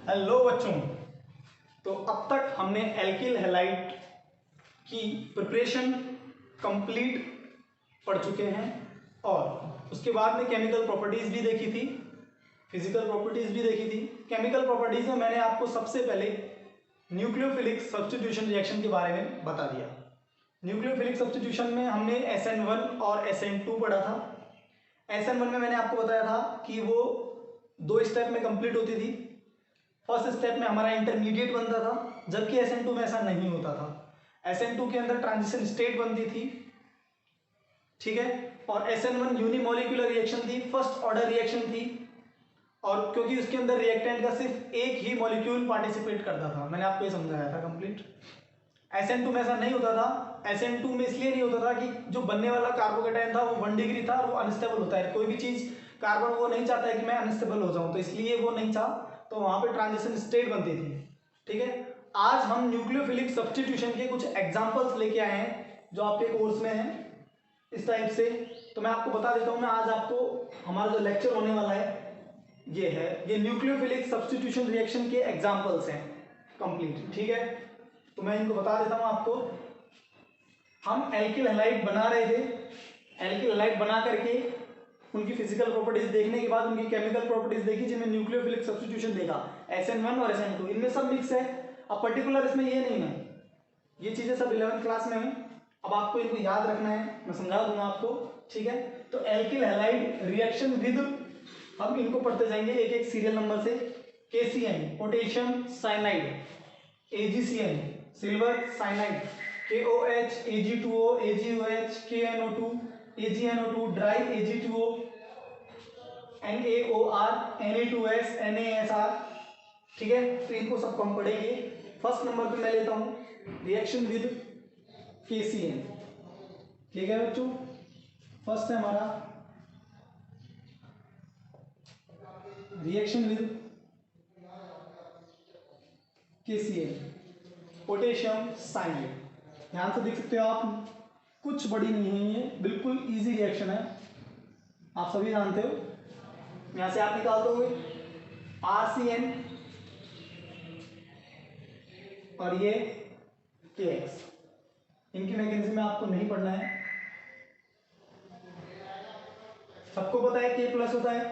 Hello बच्चों। तो अब तक हमने एल्किल हैलाइड की प्रिपरेशन कंप्लीट पढ़ चुके हैं और उसके बाद में केमिकल प्रॉपर्टीज़ भी देखी थी, फिजिकल प्रॉपर्टीज़ भी देखी थी। केमिकल प्रॉपर्टीज़ में मैंने आपको सबसे पहले न्यूक्लियोफिलिक सब्स्टिट्यूशन रिएक्शन के बारे में बता दिया। न्यूक्लियोफिलिक सब्स्टिट्यूशन में हमने SN1 और SN2 पढ़ा था। SN1 में मैंने आपको बताया था कि वो 2 स्टेप में कंप्लीट होती थी। फर्स्ट स्टेप में हमारा इंटरमीडिएट बनता था, जबकि SN2 में ऐसा नहीं होता था। SN2 के अंदर ट्रांजिशन स्टेट बनती थी, ठीक है। और SN1 यूनिमोलिकुलर रिएक्शन थी, फर्स्ट ऑर्डर रिएक्शन थी, और क्योंकि उसके अंदर रिएक्टेंट का सिर्फ एक ही मॉलिक्यूल पार्टिसिपेट करता था, मैंने आपको ये समझाया था कंप्लीट। SN2 में ऐसा नहीं होता था। SN2 में इसलिए नहीं होता था कि जो बनने वाला कार्बोकेटाइन था वो 1 डिग्री था और वो अनस्टेबल होता है। कोई भी चीज कार्बन वो नहीं चाहता है कि मैं अनस्टेबल हो जाऊं, तो इसलिए वो नहीं चाह, तो वहां पे ट्रांजिशन स्टेट बनती थी, ठीक है। आज हम न्यूक्लियोफिलिक सब्स्टिट्यूशन के कुछ एग्जांपल्स लेके आए हैं जो आपके कोर्स में है इस टाइप से। तो मैं आपको बता देता हूँ, मैं आज आपको हमारा जो लेक्चर होने वाला है ये न्यूक्लियोफिलिक सब्स्टिट्यूशन रिएक्शन के एग्जांपल्स हैं कंप्लीट, ठीक है। तो मैं इनको बता देता हूँ आपको। हम एल्किल हैलाइड बना रहे थे, एल्किल हैलाइड बना करके उनकी फिजिकल प्रॉपर्टीज देखने के बाद उनकी केमिकल प्रॉपर्टीज देखी, जिनमें न्यूक्लियोफिलिक सब्स्टिट्यूशन देखा। SN1 और SN2 इनमें सब मिक्स है। अब पर्टिकुलर इसमें ये नहीं है, ये चीजें सब 11th क्लास में है। अब आपको इनको याद रखना है, मैं समझा दूंगा आपको, ठीक है। तो एल्किल हैलाइड रिएक्शन विद, हम इनको पढ़ते जाएंगे एक एक सीरियल नंबर से। KCN potassium cyanide, AgCN silver cyanide, KOH Ag2O AgOH, KNO2 AgNO2 dry Ag2O, NaOR Na2S NaSR, ठीक है। तो इनको सबको हम पढ़ेंगे। फर्स्ट नंबर पे मैं लेता हूं रिएक्शन विद KCN, ठीक है बच्चों। फर्स्ट है हमारा reaction with KCN potassium cyanide. ध्यान से देख सकते हो आप, कुछ बड़ी नहीं है, ये बिल्कुल इजी रिएक्शन है, आप सभी जानते हो। यहां से आप निकाल दोगे RCN और ये KX। इनकी मैकेनिज्म में आपको नहीं पढ़ना है, सबको पता है K प्लस होता है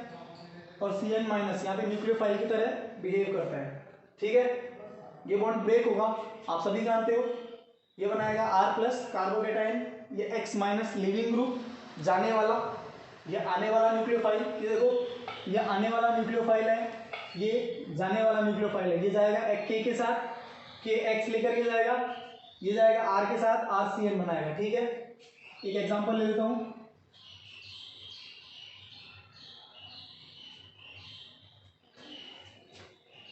और CN माइनस यहाँ पे न्यूक्लियोफाइल की तरह बिहेव करता है, ठीक है। ये बॉन्ड ब्रेक होगा, आप सभी जानते हो। ये बनाएगा R प्लस कार्बोकेटाइन, ये X माइनस लीविंग ग्रुप जाने वाला, ये आने वाला न्यूक्लियोफाइल, ये देखो ये आने वाला न्यूक्लियोफाइल है, ये जाने वाला न्यूक्लियोफाइल है। ये जाएगा K के साथ, KX लेकर के जाएगा, ये जाएगा R के साथ, RCN बनाएगा, ठीक है। एक एग्जांपल ले लेता हूं,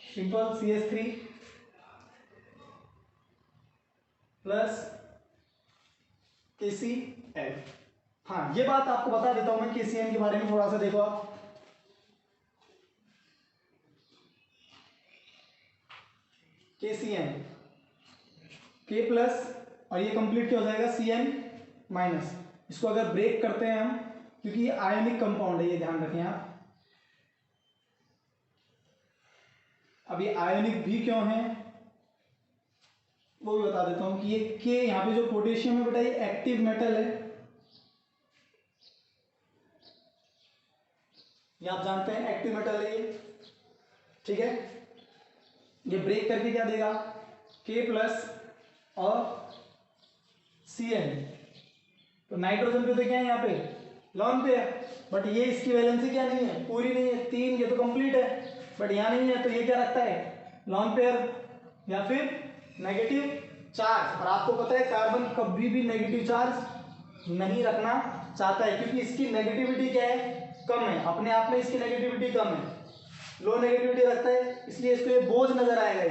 सिंपल CH3 प्लस KCl। हाँ, ये बात आपको बता देता हूं मैं KCl के बारे में, थोड़ा सा देखो आप। KCl K प्लस और ये कंप्लीट क्या हो जाएगा CN माइनस। इसको अगर ब्रेक करते हैं हम, क्योंकि ये आयनिक कंपाउंड है, ये ध्यान रखें आप। अब ये आयनिक भी क्यों है वो भी बता देता हूं कि ये K यहाँ पे जो पोटेशियम है बेटा, ये एक्टिव मेटल है, ये आप जानते हैं एक्टिव मेटल है ये, ठीक है। ये ब्रेक करके क्या देगा K प्लस और CN। तो नाइट्रोजन पे तो क्या है यहाँ पे लॉन पे है, बट ये इसकी वैलेंसी क्या नहीं है, पूरी नहीं है, 3, ये तो कंप्लीट है, बट यहाँ नहीं है। तो ये क्या रखता है लॉन पेयर या फिर नेगेटिव चार्ज। और आपको पता है कार्बन कभी भी नेगेटिव चार्ज नहीं रखना चाहता है, क्योंकि इसकी नेगेटिविटी क्या है, कम है, अपने आप में इसकी नेगेटिविटी कम है, लो नेगेटिविटी रखता है, इसलिए इसको ये बोझ नजर आएगा,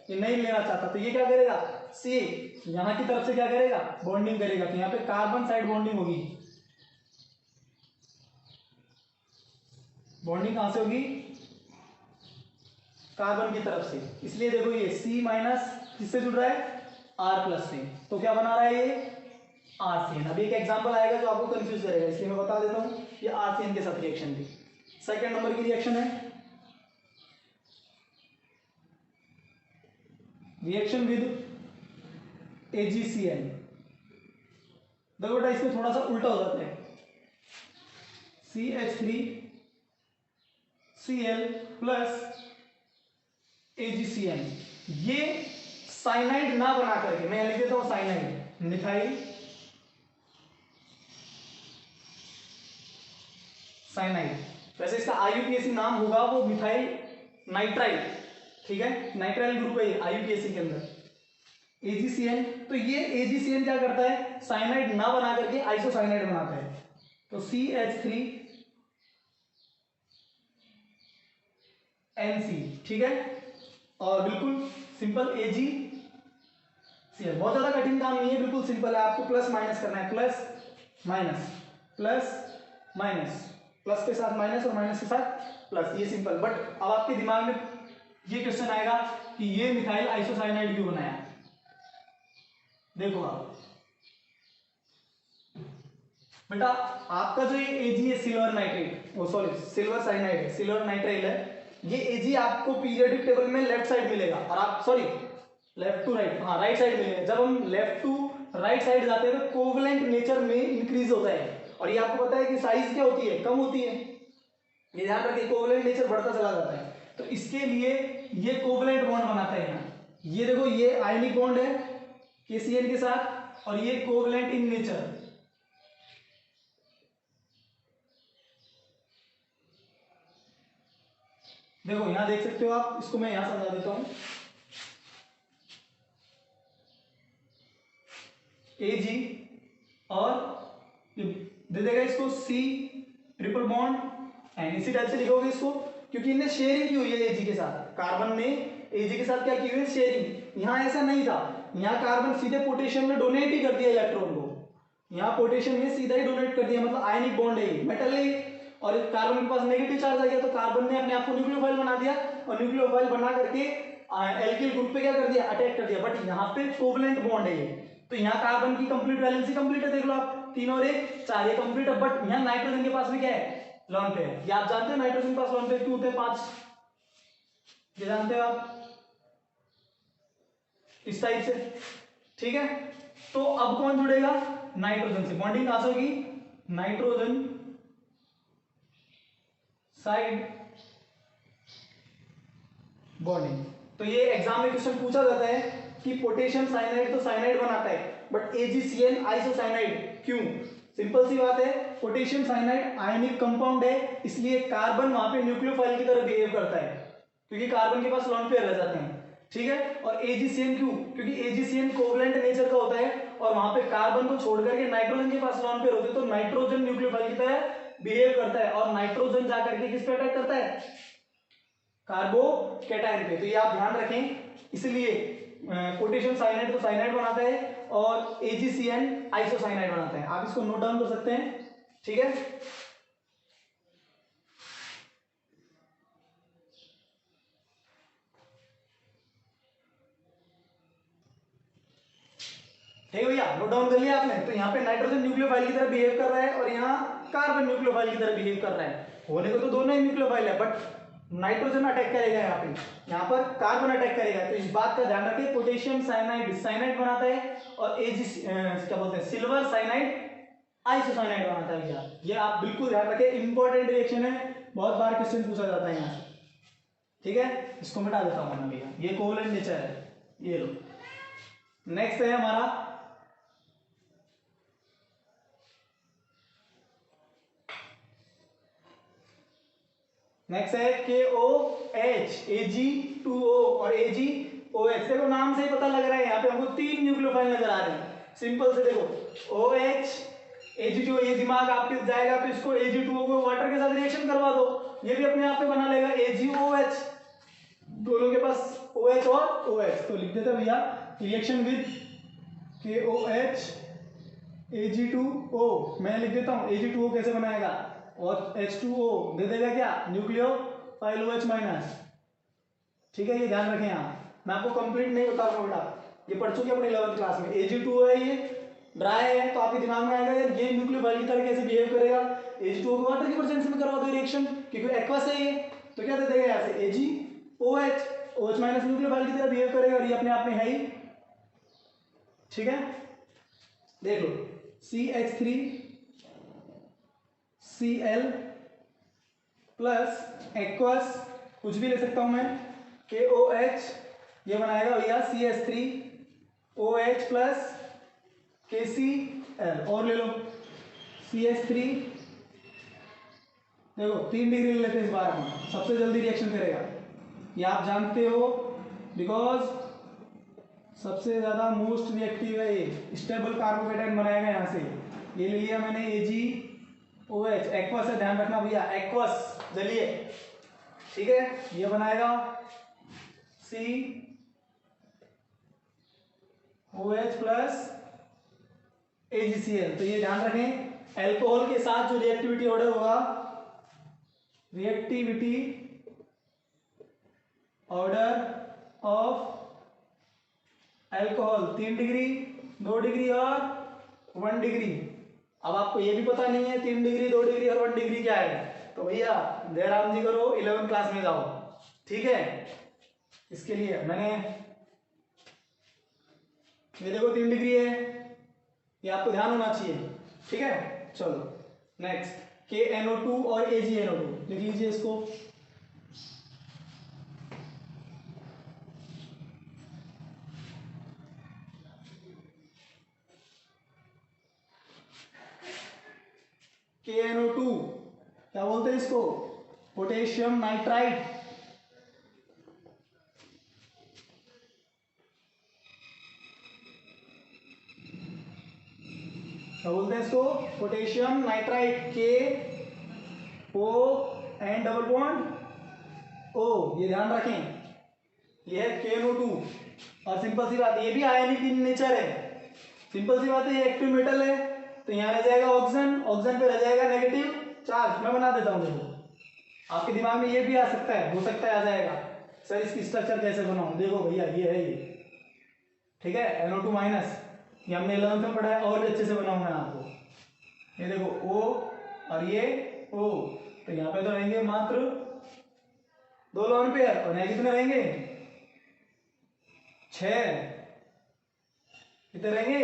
ये नहीं लेना चाहता। तो ये क्या करेगा, सी यहाँ की तरफ से क्या करेगा, बॉन्डिंग करेगा। तो यहाँ पे कार्बन साइड बॉन्डिंग होगी, बॉन्डिंग कहां से होगी, कार्बन की तरफ से। इसलिए देखो ये C माइनस किससे जुड़ रहा है, R प्लस से, तो क्या बना रहा है ये RCN। अभी एक एग्जांपल आएगा जो आपको कंफ्यूज करेगा, इसलिए मैं बता देता हूं, ये RCN के साथ रिएक्शन थी। सेकंड नंबर की रिएक्शन है रिएक्शन विद AgCl। देखो बेटा इसमें थोड़ा सा उल्टा हो जाता है, CH3Cl प्लस AgCl। ये साइनाइड ना बना करके मैं लिख देता हूं साइनाइड, मिथाइल साइनाइड। वैसे इसका IUPAC नाम होगा वो मिथाइल नाइट्राइल, ठीक है, नाइट्राइल ग्रुप है IUPAC के अंदर। AgCl, तो ये AgCl क्या करता है, साइनाइड ना बना करके आइसोसाइनाइड बनाता है। तो CH3NC, ठीक है, और बिल्कुल सिंपल AgCl, बहुत ज्यादा कठिन काम नहीं है, बिल्कुल सिंपल है। आपको प्लस माइनस करना है, plus minus plus minus, plus के साथ माइनस और माइनस के साथ प्लस, ये सिंपल। बट अब आपके दिमाग में ये क्वेश्चन आएगा कि ये मिथाइल आइसोसाइनाइड क्यों बनाया। देखो आप बेटा, आपका जो ये Ag है सिल्वर नाइट्रेट, वो सॉरी सिल्वर साइनाइड है, सिल्वर नाइट्राइल है, ये Ag आपको पीरियोडिक टेबल में लेफ्ट साइड मिलेगा, और आप सॉरी लेफ्ट टू राइट, हाँ राइट साइड मिलेगा। जब हम लेफ्ट टू राइट साइड जाते हैं तो कोवलेंट नेचर में इंक्रीज होता है, और ये आपको पता है कि साइज क्या होती है, कम होती है। ये ध्यान रखिए, कोवलेंट नेचर बढ़ता चला जाता है, तो इसके लिए ये कोवलेंट बॉन्ड बनाता है यहाँ। ये देखो, ये आयनिक बॉन्ड है KCl के साथ, और ये कोवलेंट इन नेचर। देखो यहां देख सकते हो आप, इसको मैं यहां समझा देता हूं। Ag और दे देगा इसको C ट्रिपल बॉन्ड एंड इसी टाइप से लिखोगे इसको, क्योंकि इन्हें शेयरिंग की हुई है Ag के साथ, कार्बन ने Ag के साथ क्या की हुई है, शेयरिंग। यहां ऐसा नहीं था, यहाँ कार्बन सीधे पोटेशियम ने डोनेट ही कर दिया इलेक्ट्रॉन को, यहाँ पोटेशियम ने सीधा ही डोनेट कर दिया, मतलब आयनिक बॉन्ड है, मेटल है, और कार्बन के पास नेगेटिव चार्ज आ गया, तो कार्बन ने अपने आप को न्यूक्लियोफाइल बना दिया, और न्यूक्लियोफाइल बना करके एल्किल ग्रुप पे क्या कर दिया, अटैक कर दिया। बट यहाँ पे कोवलेंट बॉन्ड है ये, तो यहाँ कार्बन की कंप्लीट वैलेंसी कंप्लीट है, देख लो आप, 3 और 1 4, ये कंप्लीट है। बट यहाँ नाइट्रोजन के पास भी क्या है, लॉन पेयर। ये आप जानते हैं नाइट्रोजन के पास लॉन पेयर क्यों होते हैं 5, ये जानते हो आप, इस टाइप से, ठीक है। तो अब कौन जुड़ेगा, नाइट्रोजन से बॉन्डिंग कहां से होगी, नाइट्रोजन साइड बॉन्डिंग। तो ये एग्जाम में क्वेश्चन पूछा जाता है कि पोटेशियम साइनाइड तो साइनाइड बनाता है, बट AgCl आइसोसाइनाइड क्यों। सिंपल सी बात है, पोटेशियम साइनाइड आयनिक कंपाउंड है, इसलिए कार्बन वहां पे न्यूक्लियोफाइल की तरह बिहेव करता है, क्योंकि कार्बन के पास लॉन पेयर रह जाते हैं, ठीक है। और AgCl क्यों, क्योंकि AgCl कोवलेंट नेचर का होता है, और वहां पे कार्बन को छोड़ करके नाइट्रोजन के पास लॉन पेयर होते हैं, तो नाइट्रोजन न्यूक्लियोफाइल की तरह बिहेव करता है, और नाइट्रोजन जाकर के किस पे अटैक करता है, कार्बोकैटायन पे। तो ये आप ध्यान रखें, इसलिए पोटेशियम साइनाइड तो साइनाइड बनाता है, और AgCl आइसोसाइनाइड बनाता है। आप इसको नोट डाउन कर सकते हैं, ठीक है। ठीक है भैया, नोट डाउन कर लिया आपने। तो यहाँ पे नाइट्रोजन न्यूक्लियोफाइल की तरह बिहेव कर रहा है, और यहाँ कार्बन न्यूक्लियोफाइल की तरह बिहेव कर रहा है। होने को तो दोनों ही न्यूक्लियोफाइल है, बट नाइट्रोजन अटैक करेगा यहाँ पे, यहाँ पर कार्बन अटैक करेगा। तो इस बात का ध्यान रखिए, पोटेशियम साइनाइड साइनाइड बनाता है, और क्या बोलते हैं, सिल्वर साइनाइड आइसोसाइनाइड बनाता है भैया। ये आप बिल्कुल ध्यान रखें, इंपॉर्टेंट रिएक्शन है, बहुत बार क्वेश्चन पूछा जाता है यहाँ से, ठीक है। इसको मिटा देता हूँ मैं भैया, ये कोवलेंट नेचर है, ये लो। नेक्स्ट है हमारा नेक्स्ट है KOH, Ag2O और AgOH। देखो नाम से ही पता लग रहा है, यहाँ पे हमको 3 न्यूक्लियोफाइल नजर आ रहे हैं। सिंपल से देखो, OH Ag2O, ये दिमाग आपके जाएगा, तो इसको Ag2O को वाटर के साथ रिएक्शन करवा दो, ये भी अपने आप पे बना लेगा AgOH, दोनों के पास OH और OH। तो लिख देते भैया, रिएक्शन विद KOH Ag2O, मैं लिख देता हूँ Ag2O कैसे बनाएगा, और H2O दे देगा क्या, न्यूक्लियोफाइल OH माइनस, ठीक है। ये ध्यान रखें, यहाँ मैं आपको कंप्लीट नहीं बता रहा हूँ बेटा, ये पढ़ चुके अपने 11th क्लास में। Ag2O है, ये ड्राई है, तो आपके दिमाग में आएगा यार ये न्यूक्लियोफाइल की तरह कैसे बिहेव करेगा। H2O को वाटर की प्रेजेंस में करवा दो रिएक्शन, क्योंकि एक्वस है ये, तो क्या दे देगा यहाँ से AgOH, OH माइनस न्यूक्लियोफाइल की तरह बिहेव करेगा और ये अपने आप में है ही, ठीक है। देख लो CH3 Cl प्लस एक्वस, कुछ भी ले सकता हूं मैं, KOH, ये बनाएगा भैया CH3OH प्लस KCl। और ले लो CH3, देखो 3 डिग्री ले लेते हैं इस बार हम, सबसे जल्दी रिएक्शन करेगा ये आप जानते हो, बिकॉज सबसे ज़्यादा मोस्ट रिएक्टिव है ये, स्टेबल कार्बोकेटाइन बनाएगा यहाँ से। ये ले लिया मैंने AgOH, एक्वस है, ध्यान रखना भैया, एक्वस जलिए, ठीक है। ये बनाएगा COH प्लस AgCl। तो ये ध्यान रखें, एल्कोहल के साथ जो रिएक्टिविटी ऑर्डर होगा, reactivity order of alcohol 3 degree, 2 degree और 1 डिग्री। अब आपको ये भी पता नहीं है 3 डिग्री, 2 डिग्री और 1 डिग्री क्या है, तो भैया जयराम जी करो, 11th क्लास में जाओ, ठीक है। इसके लिए मैंने ये देखो 3 डिग्री है, ये आपको ध्यान होना चाहिए, ठीक है। चलो नेक्स्ट, KNO2 और AgNO2 लिख लीजिए इसको। KNO2 क्या बोलते हैं इसको, पोटेशियम नाइट्राइट, क्या बोलते हैं इसको, potassium nitrite, KO double bond O, ये ध्यान रखें, ये है KNO2। और सिंपल सी बात, ये भी आयनिक इन नेचर है, सिंपल सी बात है, ये एक्टिव मेटल है, तो यहाँ रह जाएगा ऑक्सीजन, ऑक्सीजन पे रह जाएगा नेगेटिव चार्ज। मैं बना देता हूँ, देखो आपके दिमाग में ये भी आ सकता है, हो सकता है आ जाएगा, सर इसकी स्ट्रक्चर कैसे बनाऊँ, देखो भैया ये है ये, ठीक है, NO2 माइनस, ये हमने 11th में पढ़ा है, और भी अच्छे से बनाऊंगा आपको। ये देखो O और ये O, तो यहाँ पे तो रहेंगे मात्र 2 लोन पेयर, और यहाँ कितने रहेंगे 6, कितने रहेंगे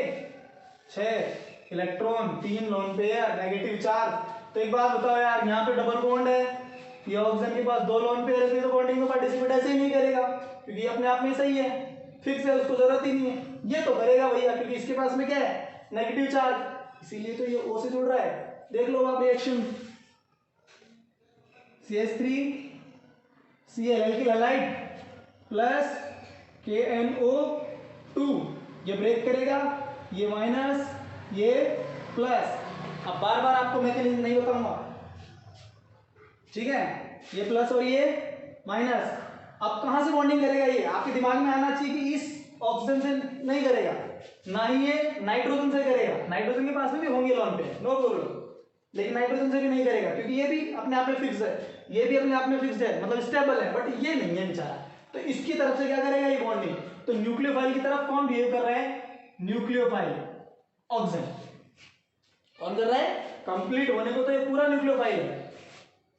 6 electron, 3 lone pair, negative charge. तो एक बात बताओ यार, यहाँ पे डबल बॉन्ड है, ये ऑक्सीजन के पास 2 लोन पेयर है, तो बॉन्डिंग में पार्टिसिपेट ऐसे ही नहीं करेगा, क्योंकि ये अपने आप में सही है, फिक्स है, उसको जरूरत ही नहीं है। ये तो करेगा भैया, क्योंकि इसके पास में क्या है, नेगेटिव चार्ज, इसीलिए तो ये O से जुड़ रहा है। देख लो आप reaction, CH3Cl alkyl halide plus KNO2, ये ब्रेक करेगा, ये माइनस, ये प्लस। अब बार बार आपको मैकेनिज्म नहीं बताऊंगा, ठीक है, ये प्लस और ये माइनस। अब कहां से बॉन्डिंग करेगा, ये आपके दिमाग में आना चाहिए कि इस ऑक्सीजन से नहीं करेगा, ना ही ये नाइट्रोजन से करेगा, नाइट्रोजन के पास में भी होंगे लोन पे, नो प्रॉब्लम, लेकिन नाइट्रोजन से भी नहीं करेगा, क्योंकि ये भी अपने आप में फिक्स है, ये भी अपने आप में फिक्स है, मतलब स्टेबल है, बट ये नहीं है बेचारा। तो इसकी तरफ से क्या करेगा ये बॉन्डिंग, तो न्यूक्लियोफाइल की तरफ कौन बिहेव कर रहा है, न्यूक्लियोफाइल, ऑक्सीजन कौन कर रहा है, कंप्लीट होने को तो ये पूरा न्यूक्लियोफाइल है,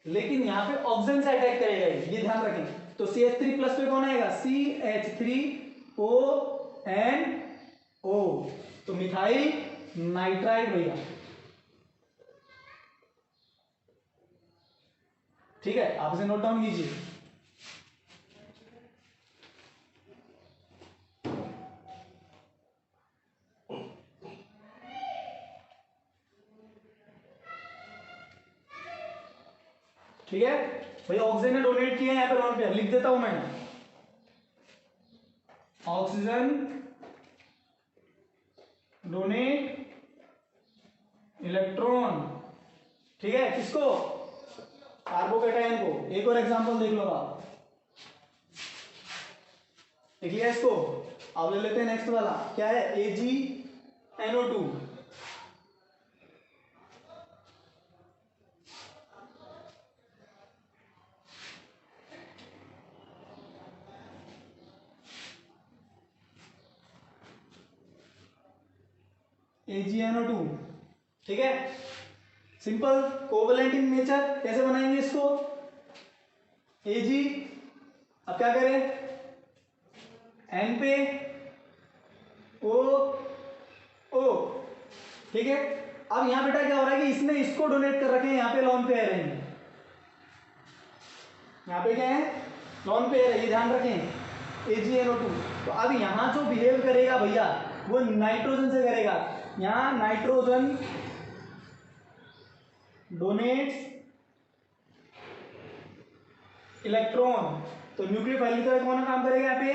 लेकिन यहाँ पे ऑक्सीजन से अटैक करेगा ये ध्यान रखें। तो CH3 प्लस पे कौन आएगा, CH3ONO, तो मिथाइल नाइट्राइड भैया, ठीक है, आप इसे नोट डाउन कीजिए। ठीक है भैया, ऑक्सीजन ने डोनेट किया है यहाँ पे लोन पे, लिख देता हूं मैं, ऑक्सीजन डोनेट इलेक्ट्रॉन, ठीक है, किसको, कार्बोकेटाइन को। एक और एग्जांपल देख लो आप, देख लिया इसको, अब ले लेते हैं नेक्स्ट वाला, क्या है, AgNO2, AgNO2, ठीक है, सिंपल कोवेलेंट इन नेचर। कैसे बनाएंगे इसको, Ag, अब क्या करें, N पे O O, ठीक है। अब यहाँ बेटा क्या हो रहा है कि इसने इसको डोनेट कर रखे हैं, यहाँ पे लॉन पेयर है, यहाँ पे क्या है, लॉन पेयर है, ये ध्यान रखें AgNO2। तो अब यहाँ जो बिहेव करेगा भैया वो नाइट्रोजन से करेगा। यहाँ नाइट्रोजन डोनेट्स इलेक्ट्रॉन, तो न्यूक्लियोफाइल की तरह कौन काम करेगा यहाँ पे,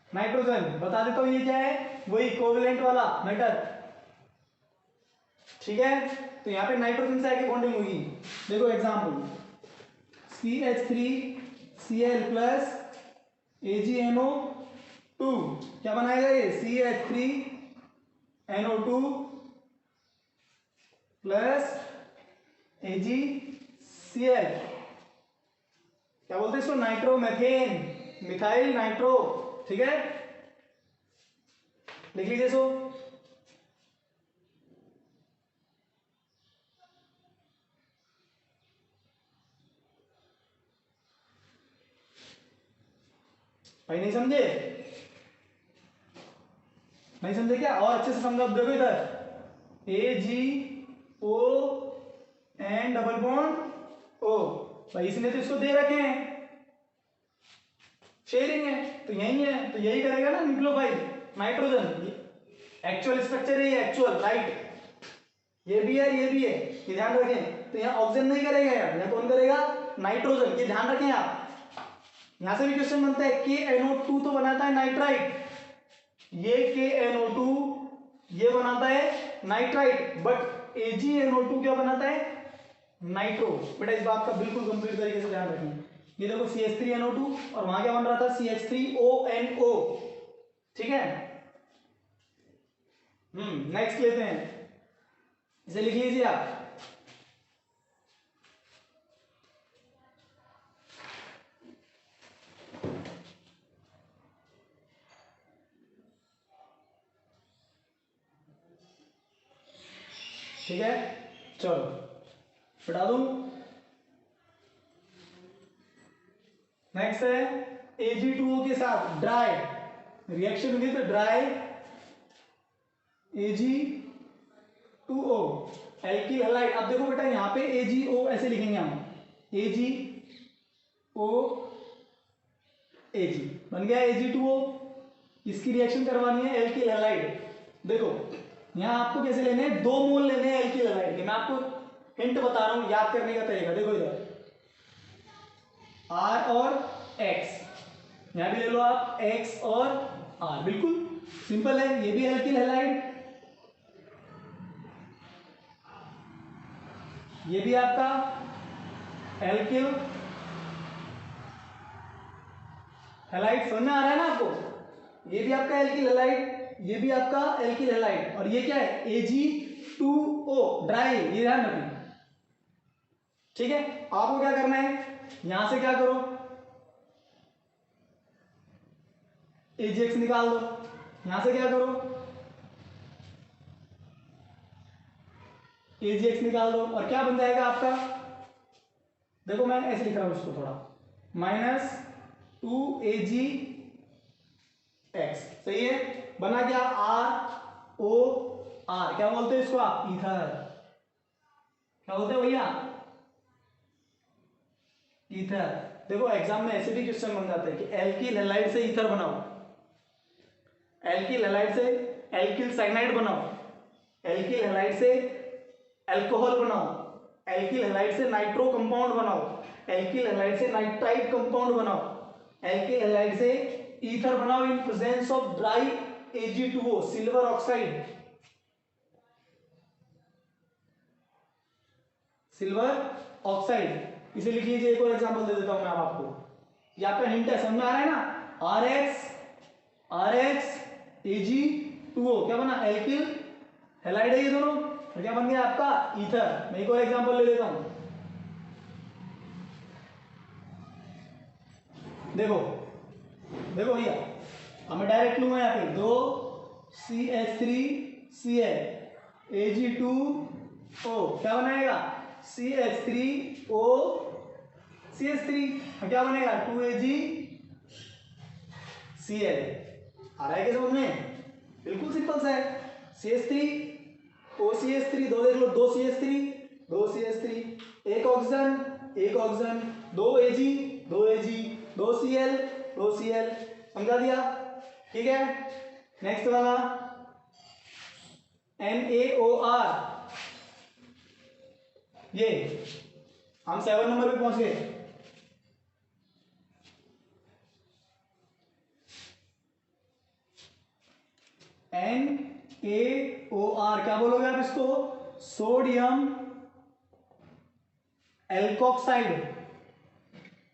नाइट्रोजन। बता देता हूं ये क्या है, वही कोवेलेंट वाला मेटल, ठीक है। तो यहाँ पे नाइट्रोजन से आके बॉन्डिंग होगी। देखो एग्जाम्पल, CH3Cl प्लस AgNO2, क्या बनाएगा ये, CH3NO2 प्लस AgCl, क्या बोलते हैं इसको, नाइट्रोमेथेन, मिथाइल नाइट्रो, ठीक है। लिख लीजिए इसको। भाई नहीं समझे, नहीं समझे क्या, और अच्छे से समझो। देखो इधर AgON डबल बॉन्ड O, भाई इसने तो इसको दे रखे हैं, शेयरिंग है, तो यही है, तो यही करेगा ना न्यूक्लियोफाइल, नाइट्रोजन। एक्चुअल स्ट्रक्चर है ये, एक्चुअल राइट, ये भी है ये भी है, ये ध्यान रखें। तो यहाँ ऑक्सीजन नहीं करेगा यार, यहाँ कौन करेगा, नाइट्रोजन, ये ध्यान रखें आप। यहां से भी क्वेश्चन बनता है KNO2 तो बनाता है नाइट्राइट, ये KNO2 ये बनाता है नाइट्राइट, बट AgNO2 क्या बनाता है, नाइट्रो। बेटा इस बात का बिल्कुल कंप्लीट तरीके से ध्यान रखें। ये देखो CH3NO2 और वहां क्या बन रहा था, CH3ONO, ठीक है। नेक्स्ट लेते हैं, इसे लिख लीजिए आप, ठीक है। चलो बता दूं, नेक्स्ट है Ag2O के साथ dry reaction with dry Ag2O alkyl halide. अब देखो बेटा यहां पे AgO ऐसे लिखेंगे हम, AgO Ag बन गया Ag2O। इसकी रिएक्शन करवानी है एल्किल हैलाइड। देखो यहां आपको कैसे लेने हैं, 2 मोल लेने हैं एल्किल हैलाइड के, मैं आपको हिंट बता रहा हूं याद करने का तरीका। देखो इधर R और X, यहां भी ले लो आप X और R, बिल्कुल सिंपल है, ये भी एल्किल हैलाइड, ये भी आपका एल्किल हैलाइड, समझ में आ रहा है ना आपको, ये भी आपका एल्किल हैलाइड, ये भी आपका एल्किल हैलाइड, और ये क्या है Ag2O ड्राई, ये ध्यान रखें, ठीक है। आपको क्या करना है, यहां से क्या करो, AgX निकाल दो, यहां से क्या करो AgX निकाल दो, और क्या बन जाएगा आपका, देखो मैं ऐसे लिख रहा हूं इसको थोड़ा, -2AgX, सही है। बना क्या, ROR, क्या बोलते हैं इसको आप, ईथर, क्या बोलते हैं भैया, ईथर। देखो एग्जाम में ऐसे भी क्वेश्चन बन जाते हैं कि एल्किल हैलाइड से ईथर बनाओ, एल्किल हैलाइड से एल्किल साइनाइड बनाओ, एल्किल हैलाइड से अल्कोहल बनाओ, एल्किल हैलाइड से नाइट्रो कंपाउंड बनाओ, एल्किल हैलाइड से नाइट्राइट कंपाउंड बनाओ, एल्किल हैलाइड से ईथर बनाओ in presence of dry Ag2O silver oxide, silver oxide. इसे लिख लीजिए, एक और एग्जांपल दे देता हूं मैं आपको, ये आपका हिंट है, समझ में आ रहा है ना, RX Ag2O क्या बना, एल्किल हैलाइड है ये दोनों, और क्या बन गया आपका ईथर। मैं एक और एग्जांपल ले लेता हूं, देखो देखो भैया, अब मैं डायरेक्ट लूंगा यहाँ पे 2 CH3Cl Ag2O क्या बनाएगा, CH3O CH3, क्या बनेगा 2Ag Cl आ रहा है क्या समझ में? बिल्कुल सिंपल सा है। CH3 OCH3 दो देख लो, दो CH3 एक ऑक्सीजन दो Ag दो Cl समझा दिया, ठीक है। नेक्स्ट वाला NaOR, ये हम 7 नंबर पे पहुंच गए। NaOR क्या बोलोगे आप इसको? Sodium alkoxide.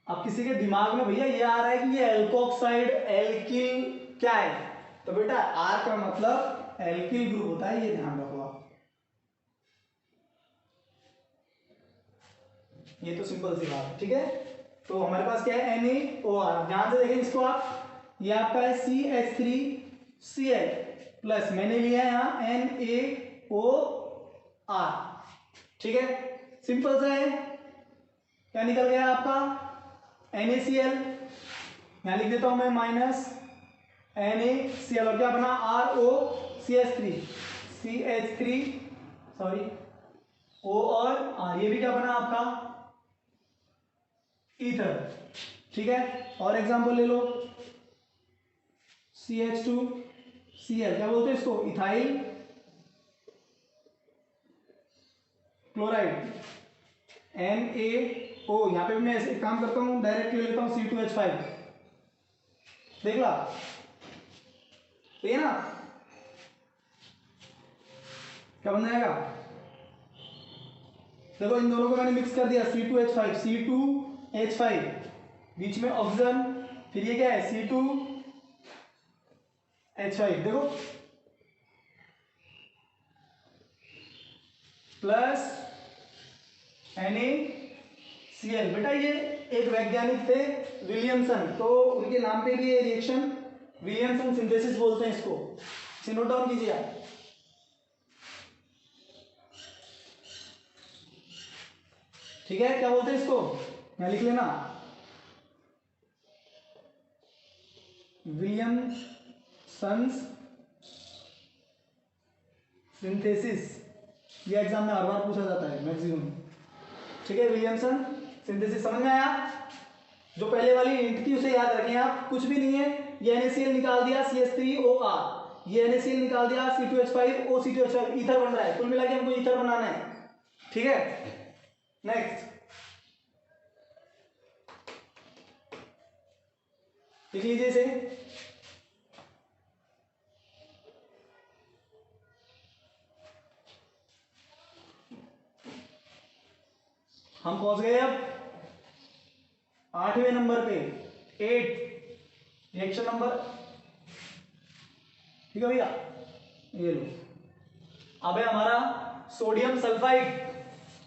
अब किसी के दिमाग में भैया ये आ रहा है कि ये एल्कोक्साइड एल्किल क्या है, तो बेटा आर का मतलब एल्किल ग्रुप होता है, ये ध्यान रखो आप। ये तो सिंपल सी बात है, ठीक है। तो हमारे पास क्या है? NaOR। ध्यान से देखें इसको आप, ये आपका है CH3Cl प्लस मैंने लिया है यहाँ NaOR, ठीक है। सिंपल सा है। क्या निकल गया आपका? NaCl, यहां लिख देता हूं मैं माइनस NaCl, और क्या बना? CH3 सॉरी O और R, ये भी क्या बना आपका? ईथर, ठीक है। और एग्जांपल ले लो, CH2Cl क्या बोलते हैं इसको? Ethyl chloride. NaO, यहां पे भी मैं ऐसे काम करता हूं, डायरेक्ट ले लेता हूं C2H5, देख ला, सही है ना? क्या बन जाएगा? देखो इन दोनों को मैंने मिक्स कर दिया, C2H5 बीच में ऑक्सीजन, फिर ये क्या है? C2H5, देखो प्लस NaCl। बेटा ये एक वैज्ञानिक थे विलियमसन, तो उनके नाम पे भी ये रिएक्शन विलियमसन सिंथेसिस बोलते हैं इसको, इसे नोट डाउन कीजिए आप। ठीक है, क्या बोलते हैं इसको? यहां लिख लेना, विलियमसन्स सिंथेसिस। ये एग्जाम में हर बार पूछा जाता है मैक्सिमम, ठीक है। विलियमसन सिंथेसिस समझ में आया? जो पहले वाली इंट थी उसे याद रखें आप, कुछ भी नहीं है। ये NaCl निकाल दिया CH3OR, ये NaCl निकाल दिया C2H5O C2H5, ईथर बन रहा है। कुल मिला के हमको ईथर बनाना है, ठीक है। नेक्स्ट लिख लीजिए इसे, हम पहुंच गए अब 8वें नंबर पे, 8 रिएक्शन नंबर, ठीक है भैया। ये लो, अब है हमारा सोडियम सल्फाइड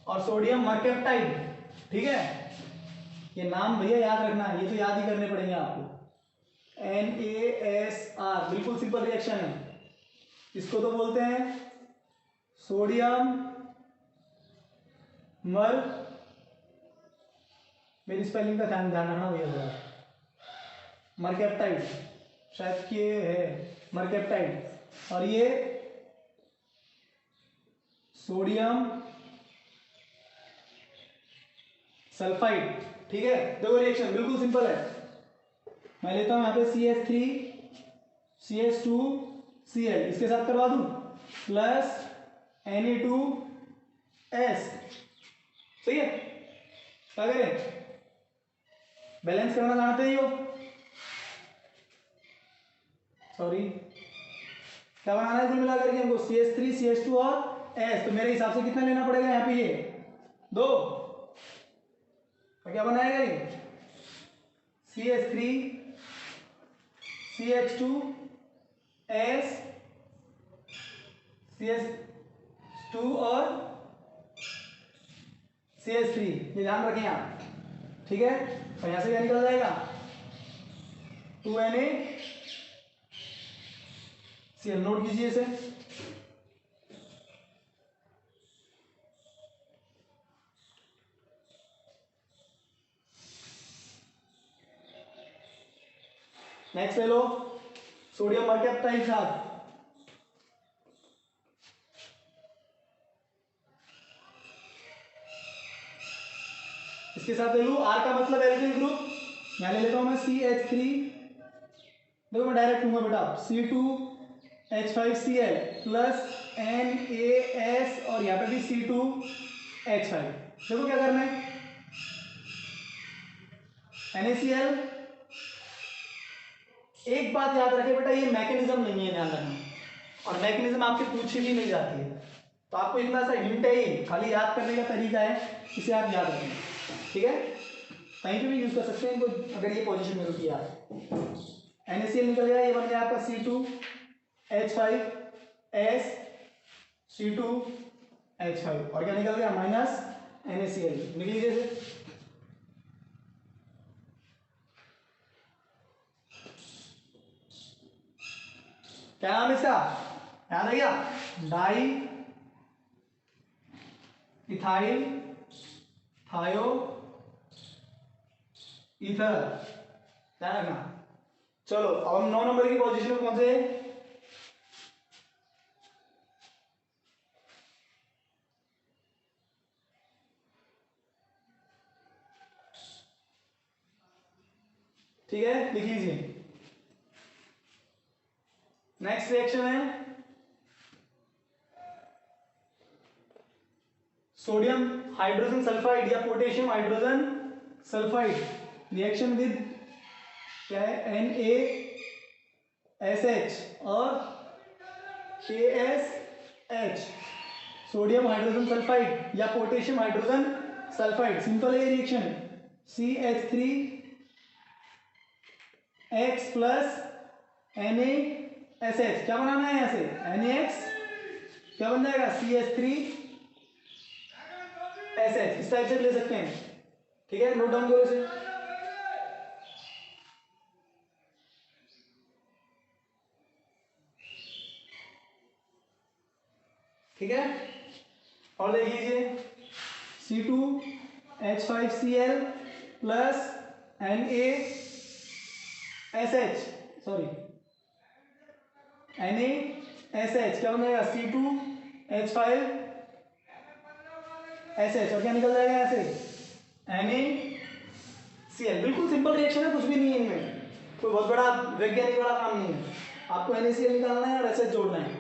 और सोडियम मरकैप्टाइड, ठीक है। ये नाम भैया याद रखना, ये तो याद ही करने पड़ेंगे आपको। NaSR, बिल्कुल सिंपल रिएक्शन है। इसको तो बोलते हैं सोडियम मर, मेरी स्पेलिंग का ध्यान रखना भैया थोड़ा, मरकैप्टाइड, शायद कि है मरकैप्टाइड, और ये सोडियम सल्फाइड, ठीक है। देखो रिएक्शन बिल्कुल सिंपल है। मैं लेता हूं यहां पे CH3 CH2Cl, इसके साथ करवा दूं, प्लस Na2S, सही है। क्या करें? बैलेंस करना जानते ही हो, सॉरी, क्या बनाना है कुल मिला करके हमको? CH3 CH2 और S, तो मेरे हिसाब से कितना लेना पड़ेगा यहाँ पे? ये 2, तो क्या बनाएगा ये? CH3 CH2 S CH2 और CH3, ये ध्यान रखें आप, ठीक है। और यहां से क्या निकल जाएगा? 2NaCl, नोट कीजिए इसे। नेक्स्ट ले लो सोडियम मर्केप्टाइड के साथ, इसके साथ ले लूं आर का मतलब एल्किल ग्रुप, यहां ले लेता हूं मैं CH3, देखो मैं डायरेक्ट लूंगा बेटा C2H5Cl प्लस NaS और यहाँ पे भी C2H5। देखो क्या करना है, NaCl। एक बात याद रखे बेटा, ये मैकेनिज्म नहीं है, ध्यान रखना, और मैकेनिज्म आपके पूछी भी नहीं जाती है, तो आपको इतना सा हिंट है, ही खाली याद करने का तरीका है, इसे आप याद रखें, ठीक है। कहीं पे भी यूज कर सकते हैं इनको, अगर ये पोजीशन में रुकी यार। NaCl निकल गया, ये बन गया आपका C2H5S C2H5, और क्या निकल गया माइनस NaCl, लिख लीजिए इसे। क्या नाम इसका, याद है क्या, डाई इथाइल थायो ईथर, ध्यान रखना। चलो अब हम 9 नंबर की पोजीशन में पहुंचे, ठीक है, लिख लीजिए। नेक्स्ट रिएक्शन है सोडियम हाइड्रोजन सल्फाइड या potassium hydrogen sulphide, reaction with क्या है NaSH और KSH, सोडियम हाइड्रोजन सल्फाइड या पोटेशियम हाइड्रोजन सल्फाइड, सिंपल है रिएक्शन, CH3X प्लस NaSH, क्या बनाना है यहां से NaX, क्या बन जाएगा CH3SH, इस टाइप से ले सकते हैं, ठीक है, नोट डाउन करो इसे। ठीक है, और देख लीजिए C2H5Cl plus NaSH, sorry NaSH, क्या बन जाएगा C2H5SH, और क्या निकल जाएगा यहाँ से NaCl। बिल्कुल सिंपल रिएक्शन है, कुछ भी नहीं है इनमें, कोई बहुत बड़ा वैज्ञानिक वाला काम नहीं है, आपको NaCl निकालना है और SH जोड़ना है,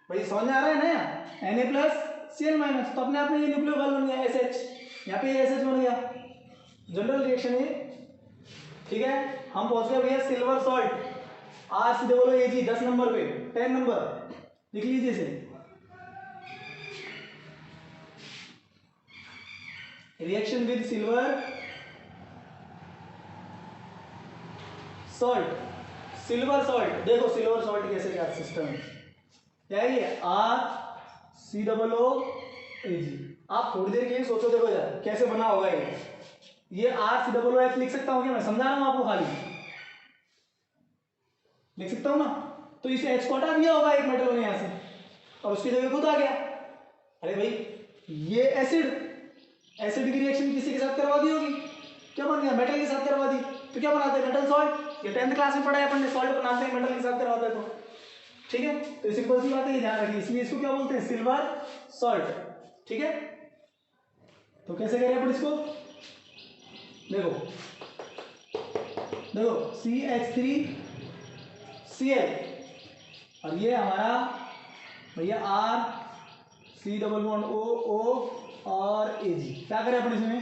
भाई समझ में आ रहा है ना, Na प्लस Cl माइनस, तो अपने आप में ये न्यूक्लियोफाइल बन गया SH, यहाँ पे SH बन गया, जनरल रिएक्शन है, ठीक है। हम पहुंच गए भैया सिल्वर सॉल्ट, RCOOAg 10 नंबर पे, 10 नंबर लिख लीजिए इसे, reaction with silver salt, silver salt, देखो सिल्वर सॉल्ट कैसे क्या सिस्टम है, क्या है ये RCOOAg, आप थोड़ी देर के लिए सोचो, देखो यार कैसे बना होगा ये RCOOH लिख सकता हूँ क्या मैं, समझा रहा हूँ आपको, खाली लिख सकता हूँ ना, तो इसे H को हटा दिया होगा एक मेटल ने यहां से, और उसकी जगह खुद आ गया, अरे भाई ये एसिड की रिएक्शन किसी के साथ करवा दी होगी, क्या बन गया मेटल के साथ करवा दी, तो क्या बनाते हैं मेटल सॉल्ट, ये 10th क्लास में पढ़ा है अपन ने, सॉल्ट बनाते हैं मेटल के साथ करवाते हैं, तो ठीक है, तो सिंपल सी बात है, ध्यान रखिए, इसलिए इसको क्या बोलते हैं सिल्वर सॉल्ट, ठीक है। तो कैसे करें अपन इसको, देखो देखो CH3Cl, और ये हमारा भैया RCOO और Ag, क्या करें अपन इसमें,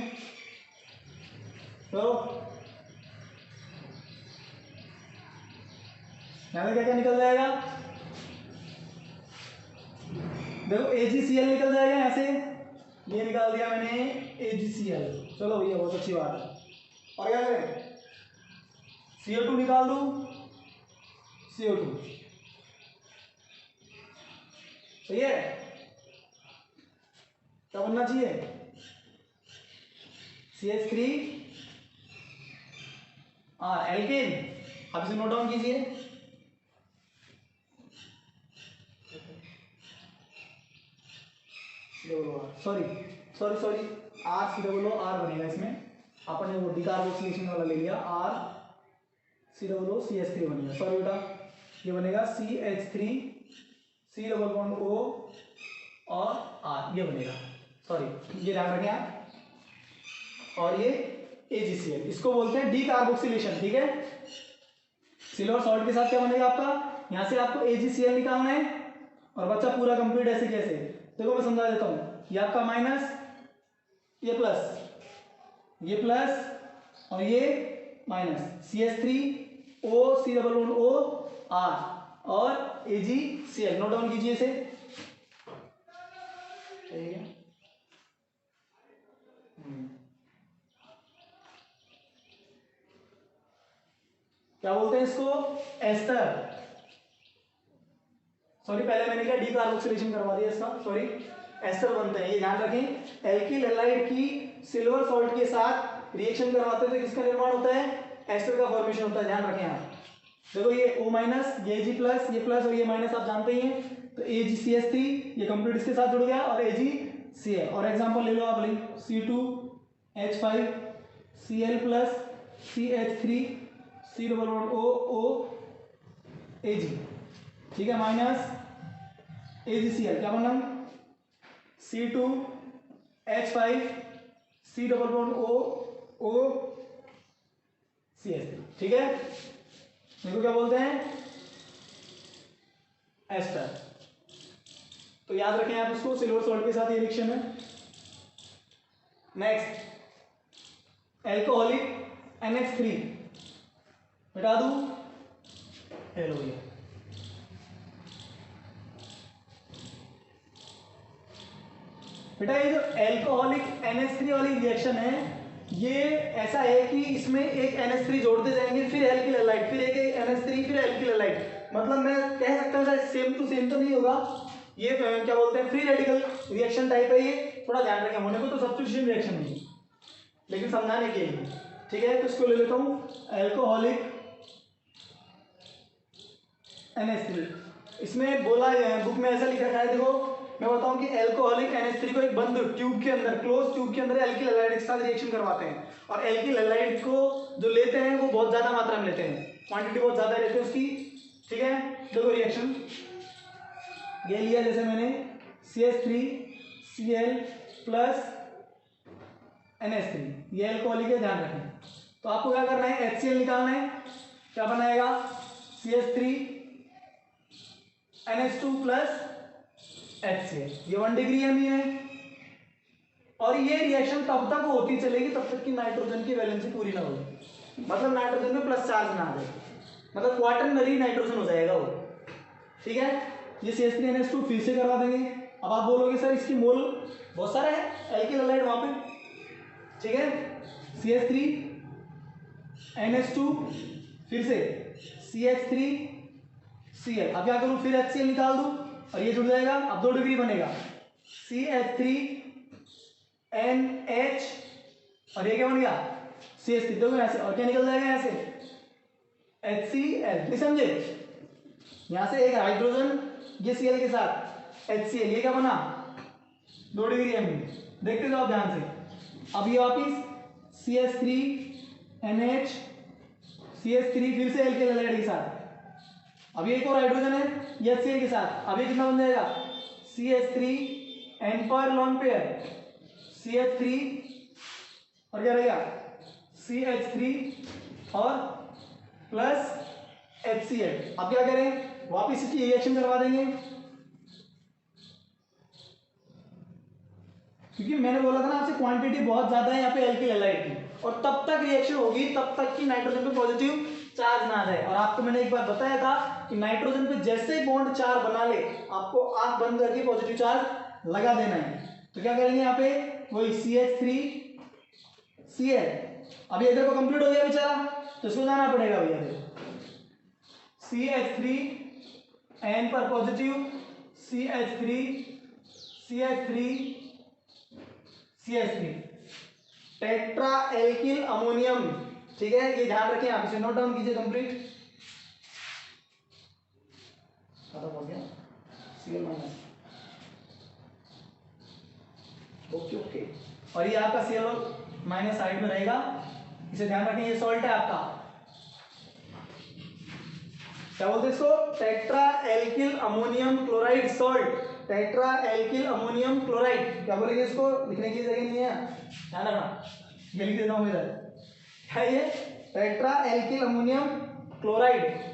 तो यहां क्या क्या निकल जाएगा, देखो AgCl निकल जाएगा यहां से, ये निकाल दिया मैंने AgCl, चलो भैया बहुत अच्छी बात है, और क्या करें CO2 निकाल दूं, CO2 सही है, क्या बनना चाहिए CH3 एल्केन, आप इसे नोट डाउन कीजिए, सॉरी RCOOR बनेगा इसमें, आपने वो डिकार्बोक्सिलेशन वाला ले लिया COO CH3 बनेगा। सॉरी बेटा, ये बनेगा CH3 C double bond O और R, ये बनेगा। सॉरी, ये ध्यान रखें आप। और ये AgCl, इसको बोलते हैं डीकार्बोक्सिलेशन। ठीक है, सिल्वर सॉल्ट के साथ क्या बनेगा आपका, यहां से आपको AgCl निकालना है और बच्चा पूरा कंप्लीट ऐसे कैसे, देखो मैं समझा देता हूं। ये आपका माइनस, ये प्लस, ये प्लस और ये minus, CH3O C double bond O R और AgCl। नोट डाउन कीजिए इसे। ठीक है, क्या बोलते हैं इसको, एस्टर। सॉरी, पहले मैंने क्या डीकार्बोक्सिलेशन करवा दिया इसका, सॉरी, एस्टर बनते हैं। ये ध्यान रखें, एल्किल हैलाइड की सिल्वर सॉल्ट के साथ रिएक्शन करवाते हैं तो किसका निर्माण होता है, एस्टर का फॉर्मेशन होता है। ध्यान रखें आप। देखो ये O माइनस, ये Ag प्लस, ये प्लस और ये माइनस आप जानते ही हैं, तो AgCH3 ये कंप्लीट इसके साथ जुड़ गया और AgCl। और एग्जांपल ले लो आप, C2H5Cl plus CH3 C double bond O Ag। ठीक है, माइनस AgCl क्या बना, C2H5C double bond O CH3। ठीक है, इनको क्या बोलते हैं, एस्टर। तो याद रखें आप इसको, सिल्वर सॉल्ट के साथ ये रिएक्शन है। नेक्स्ट, एल्कोहलिक NH3 मिटा दूं, हेलो ये बेटा, ये जो एल्कोहलिक NH3 वाली रिएक्शन है, ये ऐसा है कि इसमें एक NH3 जोड़ते जाएंगे, फिर एल्किल हैलाइड, फिर एक NH3, फिर एल्किल हैलाइड। मतलब मैं कह सकता हूँ सेम टू सेम तो नहीं होगा, ये क्या बोलते हैं, फ्री रेडिकल रिएक्शन टाइप है। ये थोड़ा ध्यान रखें, होने को तो सब्स्टिट्यूशन रिएक्शन नहीं, लेकिन समझाने के लिए। ठीक है, तो इसको ले लेता हूँ, एल्कोहलिक NH3। इसमें बोला है, बुक में ऐसा लिख रखा है, देखो मैं बताऊं कि एल्कोहलिक NH3 को एक बंद ट्यूब के अंदर, क्लोज ट्यूब के अंदर एल्किल हैलाइड के साथ रिएक्शन करवाते हैं, और एल्किल हैलाइड को जो लेते हैं वो बहुत ज्यादा मात्रा में लेते हैं, क्वांटिटी बहुत ज्यादा लेते हैं उसकी। ठीक है, देखो रिएक्शन ये लिया, जैसे मैंने CH3Cl प्लस NH3, ये एल्कोहलिक है, ध्यान रखें। तो आपको क्या करना है, HCl निकालना है। क्या बनाएगा, CH3NH2 प्लस HCl, ये 1 डिग्री एमई है। और ये रिएक्शन तब तक होती चलेगी तब तक कि नाइट्रोजन की वैलेंसी पूरी ना हो, मतलब नाइट्रोजन में प्लस चार्ज ना आ जाए, मतलब क्वाटरनरी नाइट्रोजन हो जाएगा वो। ठीक है, ये CH3NH2 फिर से करवा देंगे। अब आप बोलोगे सर इसकी मोल बहुत सारा है एल्किल हैलाइड वहां पे। ठीक है, CH3NH2 फिर से CH3Cl। अब क्या करूं, फिर HCl निकाल दूं और ये जुड़ जाएगा, अब 2 डिग्री बनेगा, CH3NH और ये क्या बन गया, CH3। देखो यहां से और क्या निकल जाएगा, यहां से HCl। नहीं समझे, यहां से एक हाइड्रोजन ये Cl के साथ HCl, ये क्या बना, 2 डिग्री एमई। देखते जाओ ध्यान से। अब ये वापिस CH3NH, CH3 फिर से एल्किल हैलाइड के साथ, अब ये एक और हाइड्रोजन है ये HCl के साथ। अब ये कितना बन जाएगा, CH3N पर लॉन पेयर, CH3 और क्या रहेगा, CH3 और प्लस HCl। अब क्या करें, वापिस इसकी रिएक्शन करवा देंगे, क्योंकि मैंने बोला था ना आपसे क्वांटिटी बहुत ज्यादा है यहाँ पे एल्किल हैलाइड की, और तब तक रिएक्शन होगी तब तक कि नाइट्रोजन पे पॉजिटिव चार्ज ना आ जाए। और आपको मैंने एक बार बताया था कि नाइट्रोजन पे जैसे ही बॉन्ड 4 बना ले, आपको आंख बंद करके पॉजिटिव चार्ज लगा देना है। तो क्या करेंगे यहाँ पे, वही CH3Cl। अब ये इधर को कंप्लीट हो गया बेचारा, तो इसको जाना पड़ेगा भैया, CH3N पर positive, CH3 tetra alkyl ammonium. ठीक है, ये ध्यान रखें आप, इसे नोट डाउन कीजिए कंप्लीट। खत्म हो गया, Cl माइनस, ओके ओके। और ये आपका Cl माइनस साइड में रहेगा, इसे ध्यान रखें, ये सॉल्ट है आपका। क्या बोलते हैं इसको, tetra alkyl ammonium chloride salt, tetra alkyl ammonium chloride. क्या बोलेंगे इसको, लिखने की जगह नहीं है, ध्यान रखना, ये लिख देना हो इधर। क्या ये, टेट्रा एल्किल अमोनियम क्लोराइड।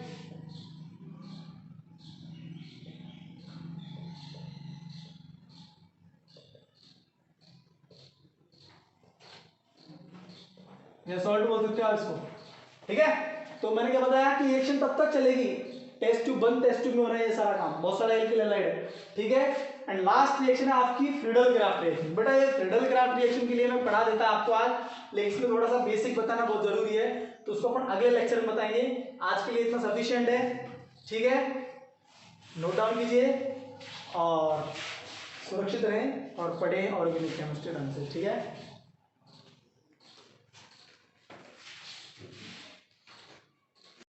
ये सॉल्ट बोल सकते हो आप इसको, ठीक है। तो मैंने क्या बताया कि रिएक्शन तब तक चलेगी, टेस्ट ट्यूब बंद, टेस्ट ट्यूब में हो रहा है ये सारा काम, बहुत सारा एल्किल हैलाइड है, ठीक है। एंड लास्ट रिएक्शन है आपकी फ्रीडल क्राफ्ट रिएक्शन। बेटा ये फ्रीडल क्राफ्ट रिएक्शन के लिए मैं पढ़ा देता आपको आज, लेकिन इसमें थोड़ा सा बेसिक बताना बहुत जरूरी है, तो उसको अपन अगले लेक्चर में बताएंगे। आज के लिए इतना सफिशिएंट है, ठीक है। नोट डाउन कीजिए और सुरक्षित रहें और पढ़ें ऑर्गेनिक केमिस्ट्री ढंग से, ठीक है।